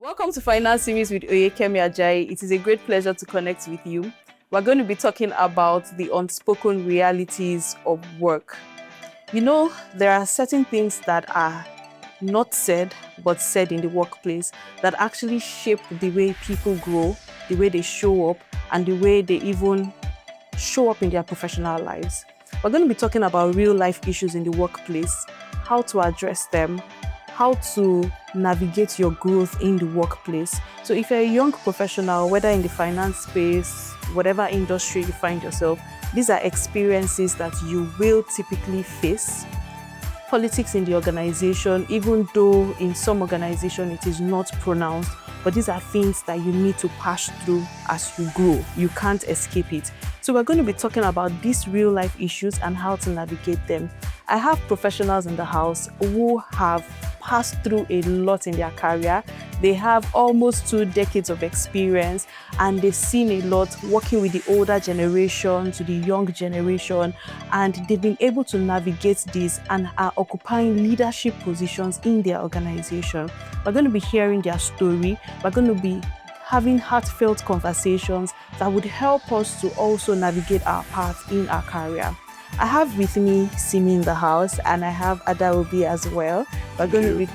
Welcome to Finance Series with Oyekemi Ajayi. It is a great pleasure to connect with you. We're going to be talking about the unspoken realities of work. You know, there are certain things that are not said, but said in the workplace that actually shape the way people grow, the way they show up, and the way they even show up in their professional lives. We're going to be talking about real life issues in the workplace, how to address them, how to navigate your growth in the workplace. So if you're a young professional, whether in the finance space, whatever industry you find yourself, these are experiences that you will typically face. Politics in the organization, even though in some organization it is not pronounced, but these are things that you need to pass through as you grow. You can't escape it. So we're going to be talking about these real life issues and how to navigate them. I have professionals in the house who have passed through a lot in their career. They have almost 2 decades of experience and they've seen a lot working with the older generation to the young generation, and they've been able to navigate this and are occupying leadership positions in their organization. We're going to be hearing their story. We're going to be having heartfelt conversations that would help us to also navigate our path in our career. I have with me Simi in the house, and I have Adaobi as well. We're going to be,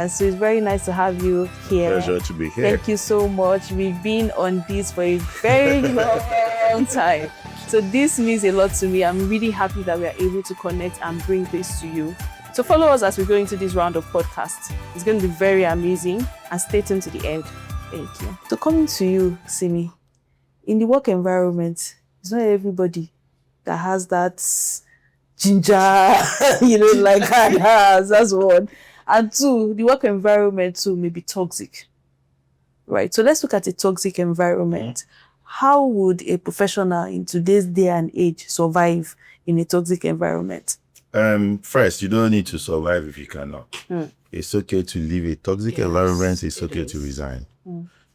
so it's very nice to have you here. Pleasure to be here. Thank you so much. We've been on this for a very long time. So this means a lot to me. I'm really happy that we are able to connect and bring this to you. So follow us as we go into this round of podcasts. It's going to be very amazing, and stay tuned to the end. Thank you. So coming to you, Simi, in the work environment, it's not everybody that has that ginger, like I has. That's one. And 2, the work environment too may be toxic. Right. So let's look at a toxic environment. How would a professional in today's day and age survive in a toxic environment? First, you don't need to survive if you cannot. It's okay to leave a toxic environment. It's okay to resign.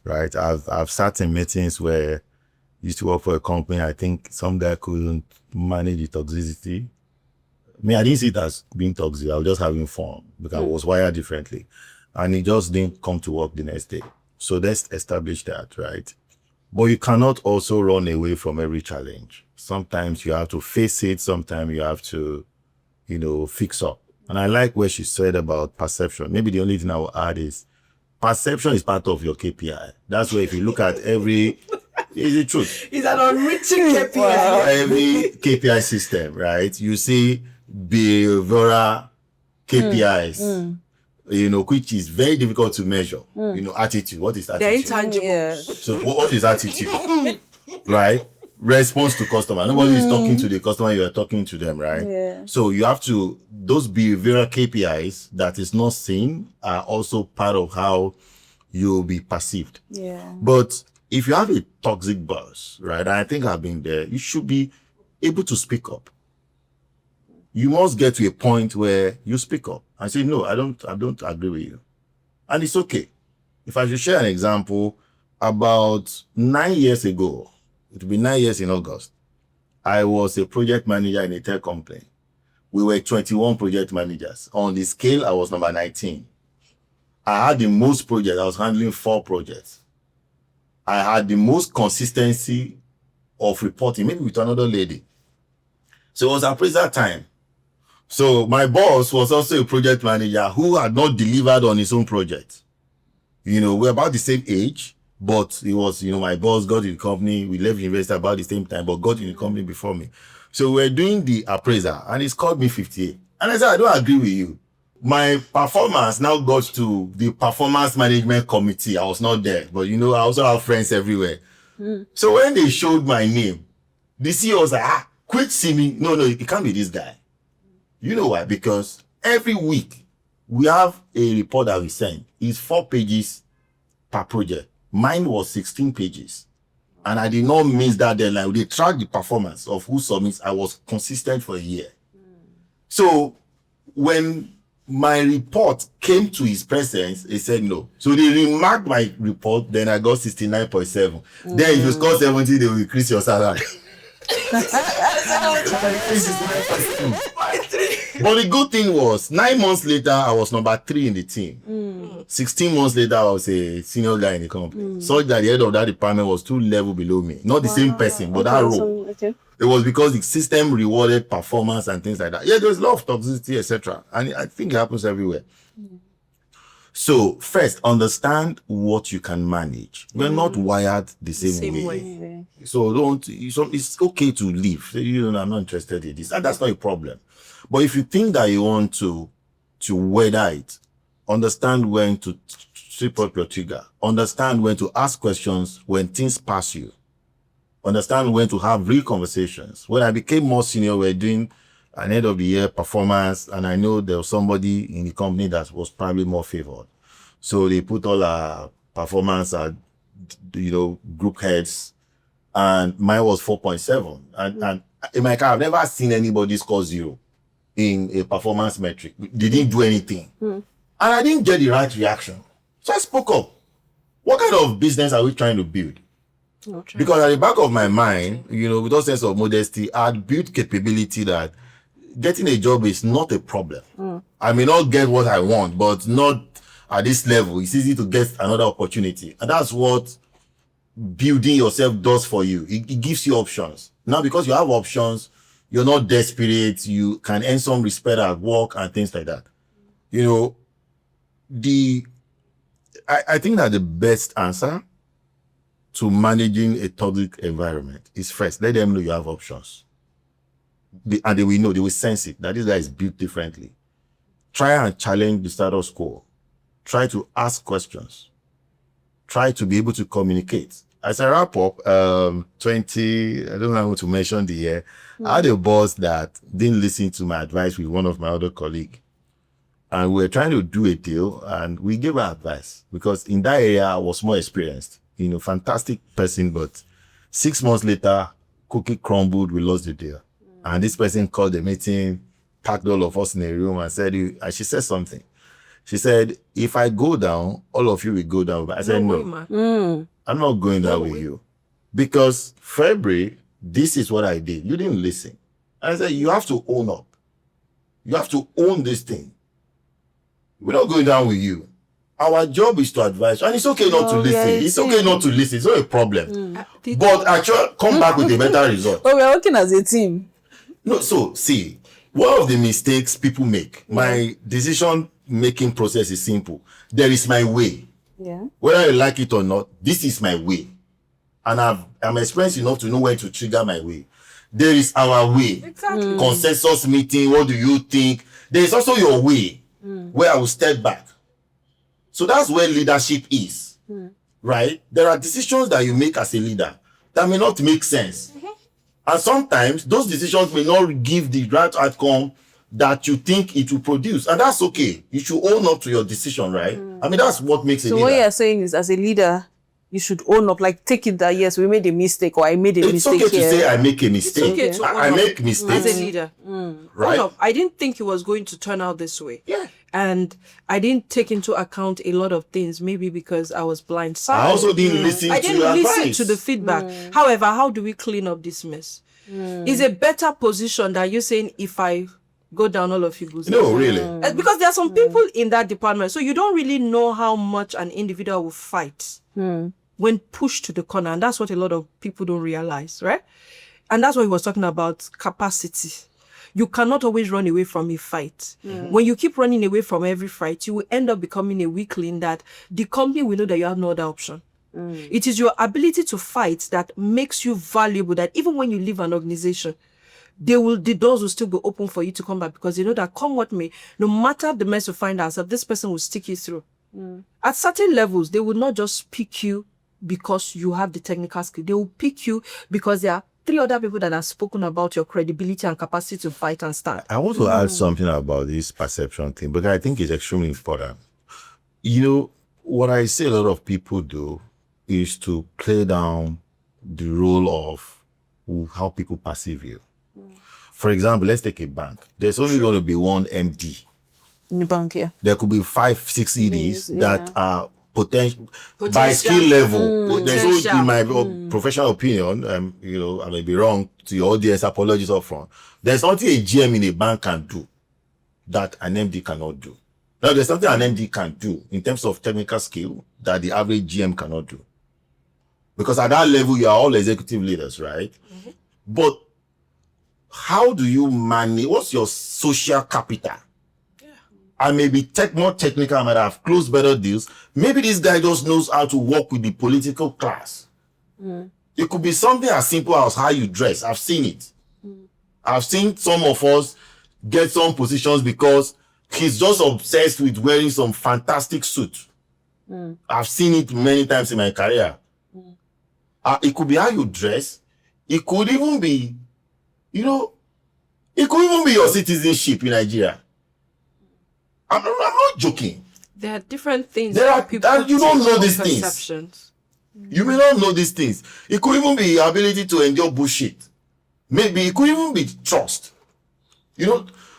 Right. I've sat in meetings where I used to work for a company. I think some guy couldn't manage the toxicity. I didn't see it as being toxic. I was just having fun because I was wired differently. And he just didn't come to work the next day. So let's establish that, right? But you cannot also run away from every challenge. Sometimes you have to face it. Sometimes you have to, fix up. And I like what she said about perception. Maybe the only thing I will add is perception is part of your KPI. That's where if you look at every... It's the truth. It's an unwritten KPI. Every KPI system, right? You see behavioral KPIs, which is very difficult to measure. Attitude. What is attitude? They're intangible. Yeah. So what is attitude? Right? Response to customer. Nobody is talking to the customer, you are talking to them, right? Yeah. So you have to, those behavioral KPIs that is not seen are also part of how you'll be perceived. Yeah. But if you have a toxic boss, right, and I think I've been there, you should be able to speak up. You must get to a point where you speak up and say, no, I don't agree with you. And it's okay. If I should share an example, about 9 years ago, it will be 9 years in August, I was a project manager in a tech company. We were 21 project managers. On the scale, I was number 19. I had the most projects. I was handling 4 projects. I had the most consistency of reporting, maybe with another lady. So it was appraisal time. So my boss was also a project manager who had not delivered on his own project. We're about the same age, but it was, my boss got in the company. We left university about the same time, but got in the company before me. So we're doing the appraisal and he's called me 58. And I said, I don't agree with you. My performance now got to the performance management committee. I was not there, but I also have friends everywhere. So when they showed my name, the CEO was like, quit Simi. No, it can't be this guy. You know why? Because every week we have a report that we send. It's 4 pages per project. Mine was 16 pages. And I did not miss that deadline. They tracked the performance of who submits. I was consistent for a year. So when my report came to his presence, he said no. So they remarked my report, then I got 69.7. Then if you score 70, they will increase your salary. But the good thing was, 9 months later, I was number 3 in the team. 16 months later, I was a senior guy in the company. So that the head of that department was 2 levels below me. Not the same person, but that role. Okay. It was because the system rewarded performance and things like that. Yeah, there's a lot of toxicity, etc. And I think it happens everywhere. So first, understand what you can manage. We're not wired the same way. So it's okay to leave. You know, I'm not interested in this. And that's not a problem. But if you think that you want to weather it, understand when to strip up your trigger. Understand when to ask questions when things pass you. Understand when to have real conversations. When I became more senior, we're doing an end of the year performance, and I know there was somebody in the company that was probably more favored. So they put all our performance at, group heads, and mine was 4.7. And in my car, I've never seen anybody score 0 in a performance metric. They didn't do anything. And I didn't get the right reaction. So I spoke up. What kind of business are we trying to build? Because at the back of my mind, with all sense of modesty, I had built capability that getting a job is not a problem. I may not get what I want, but not at this level. It's easy to get another opportunity. And that's what building yourself does for you. It gives you options. Now, because you have options, you're not desperate. You can earn some respect at work and things like that. I think that the best answer to managing a toxic environment is first, let them know you have options. And they will know, they will sense it, that this guy is built differently. Try and challenge the status quo. Try to ask questions. Try to be able to communicate. As I wrap up, I don't know how to mention the year. I had a boss that didn't listen to my advice with one of my other colleagues. And we were trying to do a deal, and we gave her advice because in that area I was more experienced. Fantastic person, but 6 months later, cookie crumbled, we lost the deal. And this person called the meeting, packed all of us in a room and she said something. She said, if I go down, all of you will go down. But I said, no, I'm not going down with you. Because February, this is what I did. You didn't listen. And I said, you have to own up. You have to own this thing. We're not going down with you. Our job is to advise, and it's okay not to listen. It's okay not to listen. It's not a problem. But actually, come back with a better result. But we're working as a team. No, so see, one of the mistakes people make, my decision-making process is simple. There is my way. Yeah. Whether you like it or not, this is my way. And I'm experienced enough to know when to trigger my way. There is our way. Exactly. Consensus meeting, what do you think? There is also your way, where I will step back. So that's where leadership is, right? There are decisions that you make as a leader that may not make sense. And sometimes those decisions may not give the right outcome that you think it will produce. And that's okay. You should own up to your decision, right? I mean, that's what makes a leader. So what you're saying is, as a leader, you should own up, like take it that, yes, we made a mistake, or I made a mistake It's okay here. to say I make a mistake. It's okay to own I up make mistakes. as a leader. Right? Hold up. I didn't think it was going to turn out this way. Yeah. And I didn't take into account a lot of things, maybe because I was blindsided. I also didn't listen I to didn't your listen advice. to the feedback. However, how do we clean up this mess? Is a better position than you saying, if I go down, all of you go down. No, really. Because there are some people in that department, so you don't really know how much an individual will fight when pushed to the corner. And that's what a lot of people don't realize, right? And that's what he was talking about, capacity. You cannot always run away from a fight. When you keep running away from every fight, you will end up becoming a weakling that the company will know that you have no other option. It is your ability to fight that makes you valuable, that even when you leave an organization, the doors will still be open for you to come back, because you know that come what may, no matter the mess you find yourself, this person will stick you through. At certain levels, they will not just pick you because you have the technical skill. They will pick you because there are 3 other people that have spoken about your credibility and capacity to fight and stand. I want to add something about this perception thing, because I think it's extremely important. What I see a lot of people do is to play down the role of how people perceive you. For example, let's take a bank. There's only going to be one MD. In the bank, yeah. There could be 5, 6 EDs that are potential by Potential. skill level. There's always, Potential. in my professional opinion, I may be wrong to your audience, apologies up front. There's something a GM in a bank can do that an MD cannot do. Now, there's something an MD can do in terms of technical skill that the average GM cannot do. Because at that level, you are all executive leaders, right? Mm-hmm. But how do you manage? What's your social capital? Yeah. I may be more technical, I might have closed better deals. Maybe this guy just knows how to work with the political class. Mm. It could be something as simple as how you dress. I've seen it. Mm. I've seen some of us get some positions because he's just obsessed with wearing some fantastic suit. Mm. I've seen it many times in my career. Mm. It could be how you dress. It could even be, it could even be your citizenship in Nigeria. I'm not joking. There are different things. You don't know these things. You may not know these things. It could even be your ability to endure bullshit. Maybe it could even be trust.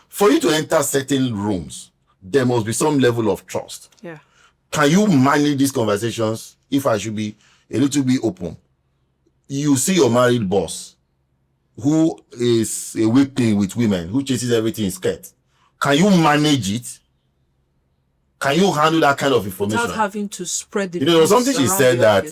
For you to enter certain rooms, there must be some level of trust. Yeah. Can you manage these conversations? If I should be a little bit open, you see your married boss who is a weakling with women, who chases everything in skirt. Can you manage it? Can you handle that kind of information? Without having to spread the there was something she said that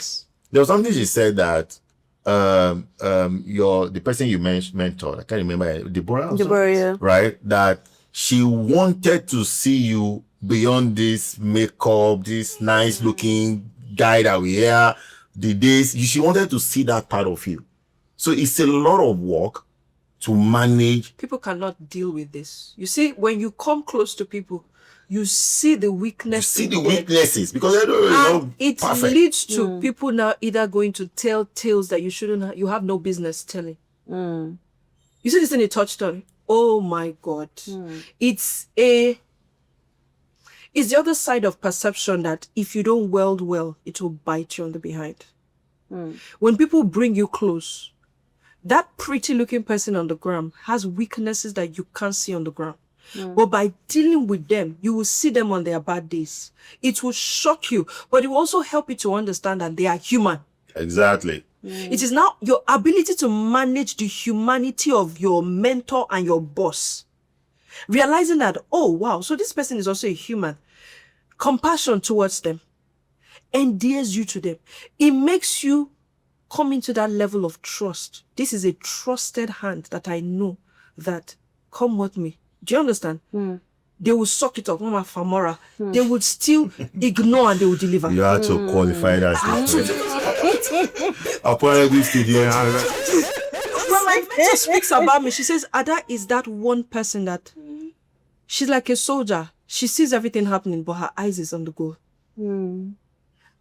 the person you mentored, I can't remember, Deborah, yeah. Right? That she wanted to see you beyond this makeup, this nice looking guy that we hear the days. She wanted to see that part of you. So it's a lot of work to manage. People cannot deal with this. You see, when you come close to people, you see the weaknesses. You see the weaknesses because they don't really know. It perfect. Leads to people now either going to tell tales that you have no business telling. Mm. You see this thing he touched on? Oh my God. Mm. It's the other side of perception that if you don't weld well, it will bite you on the behind. Mm. When people bring you close, that pretty looking person on the ground has weaknesses that you can't see on the ground. Mm. But by dealing with them, you will see them on their bad days. It will shock you, but it will also help you to understand that they are human. Exactly. Mm. It is now your ability to manage the humanity of your mentor and your boss. Realizing that, oh, wow, so this person is also a human. Compassion towards them endears you to them. It makes you come into that level of trust. This is a trusted hand that I know that come with me. Do you understand? Mm. They will suck it up, Mama Famora. Mm. They would still ignore and they will deliver. You have to qualify that. Apparently, studio. When my mentor speaks about me, she says, Ada is that one person that she's like a soldier. She sees everything happening, but her eyes is on the goal. Mm.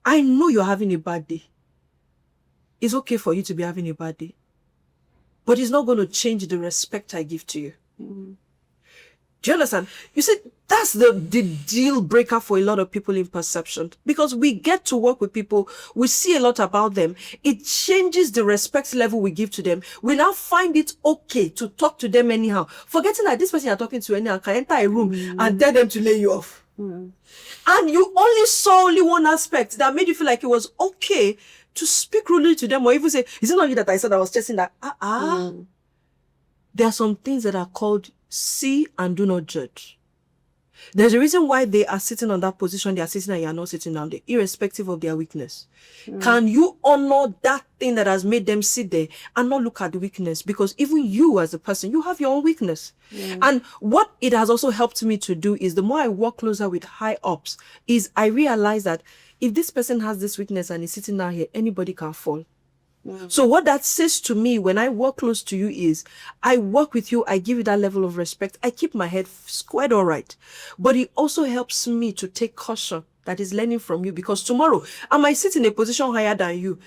I know you're having a bad day. It's okay for you to be having a bad day. But it's not going to change the respect I give to you. Mm. Do you understand? You see, that's the deal breaker for a lot of people in perception. Because we get to work with people, we see a lot about them. It changes the respect level we give to them. We now find it okay to talk to them anyhow. Forgetting that this person you're talking to anyhow can enter a room and tell them to lay you off. Mm. And you only saw one aspect that made you feel like it was okay to speak rudely to them or even say, is it not you that I said I was chasing that? There are some things that are called see and do not judge. There's a reason why they are sitting on that position they are sitting and you are not sitting down there, irrespective of their weakness. Mm. Can you honor that thing that has made them sit there and not look at the weakness? Because even you as a person, you have your own weakness. Mm. And what it has also helped me to do is the more I work closer with high ups, is I realize that if this person has this weakness and is sitting down here, anybody can fall. So what that says to me when I work close to you is, I work with you, I give you that level of respect, I keep my head squared all right. But it also helps me to take caution that is learning from you, because tomorrow I might sit in a position higher than you.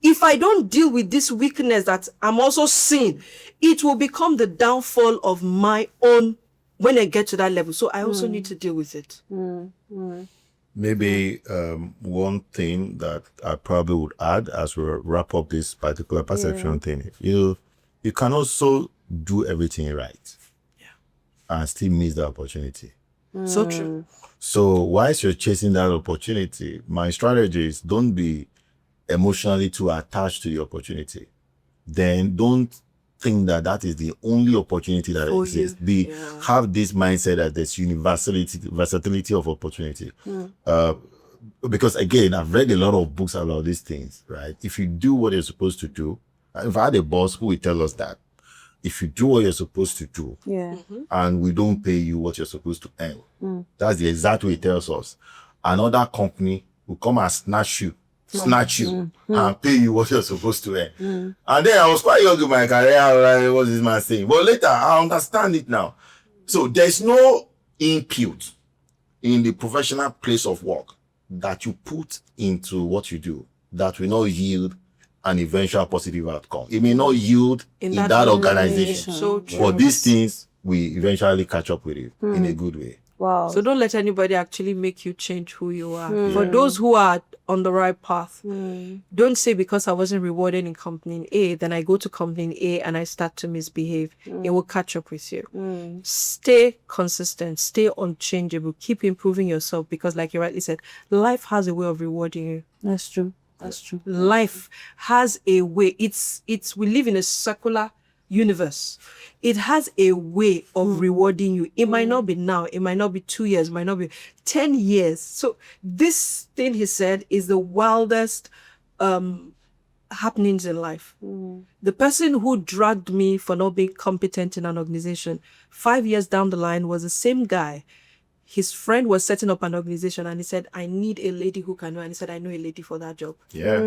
If I don't deal with this weakness that I'm also seeing, it will become the downfall of my own when I get to that level. So I also need to deal with it. Maybe one thing that I probably would add as we wrap up this particular perception thing, you can also do everything right and still miss the opportunity. So true. So whilst you're chasing that opportunity, my strategy is don't be emotionally too attached to the opportunity. Then don't think that that is the only opportunity that For exists. you. Have this mindset that there's versatility of opportunity. Because again, I've read a lot of books about these things, right? If you do what you're supposed to do, if I had a boss who would tell us that, if you do what you're supposed to do, Yeah. and we don't pay you what you're supposed to earn, that's the exact way he tells us. Another company will come and snatch you, and pay you what you're supposed to earn. And then I was quite young in my career. I was like, what's this man saying? But later, I understand it now. So there's no input in the professional place of work that you put into what you do that will not yield an eventual positive outcome. It may not yield in that organization. So true. But these things will eventually catch up with you in a good way. Wow. So don't let anybody actually make you change who you are. For those who are on the right path, don't say because I wasn't rewarded in company A, then I go to company A and I start to misbehave. It will catch up with you. Stay consistent, stay unchangeable, keep improving yourself because like you rightly said, life has a way of rewarding you. That's true. That's true. Life has a way. We live in a circular universe. It has a way of rewarding you. It might not be now, it might not be 2 years, it might not be 10 years. So this thing he said is the wildest happenings in life. The person who dragged me for not being competent in an organization 5 years down the line was the same guy. His friend was setting up an organization and he said, I need a lady who can know. And he said, I know a lady for that job. Yeah.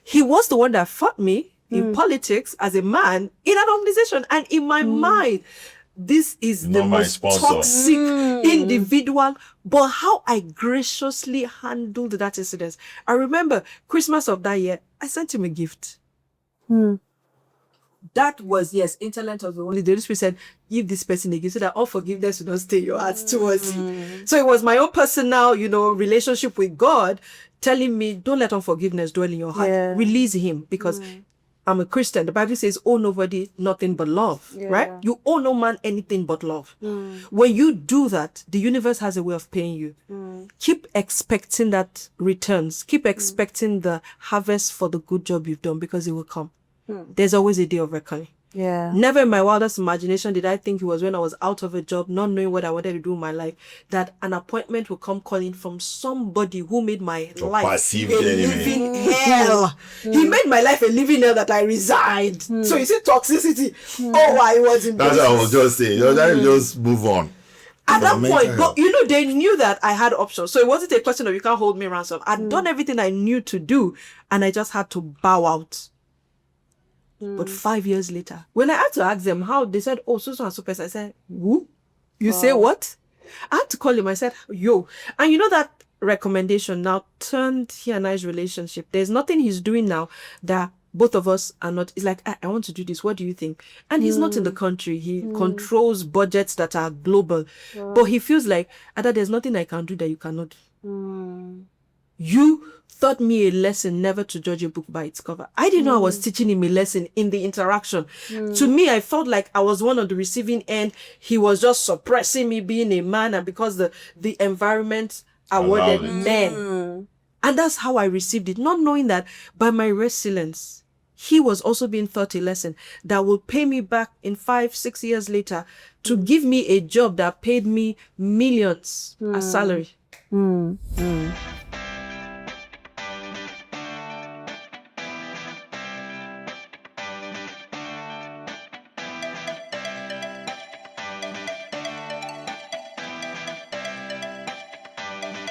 He was the one that fought me in politics as a man in an organization. And in my mind, this is the Not my most sponsor. toxic individual. But how I graciously handled that incident. I remember Christmas of that year, I sent him a gift. That was, yes, intellect of the only. The Holy Spirit said, give this person a gift so that all forgiveness will not stay in your heart towards you. So it was my own personal, relationship with God telling me, don't let unforgiveness dwell in your heart. Yeah. Release him because I'm a Christian. The Bible says, owe nobody nothing but love, right? You owe no man anything but love. When you do that, the universe has a way of paying you. Keep expecting that returns. Keep expecting the harvest for the good job you've done because it will come. There's always a day of reckoning. Yeah. Never in my wildest imagination did I think it was when I was out of a job, not knowing what I wanted to do in my life, that an appointment would come calling from somebody who made my life perceived a enemy. living hell. He made my life a living hell that I resigned. So you see toxicity. Oh, I was in That's what I was just saying. Just move on. at that Mental point, health. but they knew that I had options. So it wasn't a question of you can't hold me ransom. I'd done everything I knew to do and I just had to bow out. But 5 years later, when I had to ask them how, they said, oh, so and so person. I said, who? You say what? I had to call him. I said, yo. And that recommendation now turned he and I's relationship. There's nothing he's doing now that both of us are not. It's like, I want to do this. What do you think? And he's not in the country. He controls budgets that are global. But he feels like, Ada, there's nothing I can do that you cannot do. You taught me a lesson never to judge a book by its cover. I didn't know I was teaching him a lesson in the interaction. To me, I felt like I was one on the receiving end. He was just suppressing me being a man, and because the environment awarded Allowed it. men. And that's how I received it, not knowing that by my resilience, he was also being taught a lesson that will pay me back in 5-6 years later to give me a job that paid me millions as salary.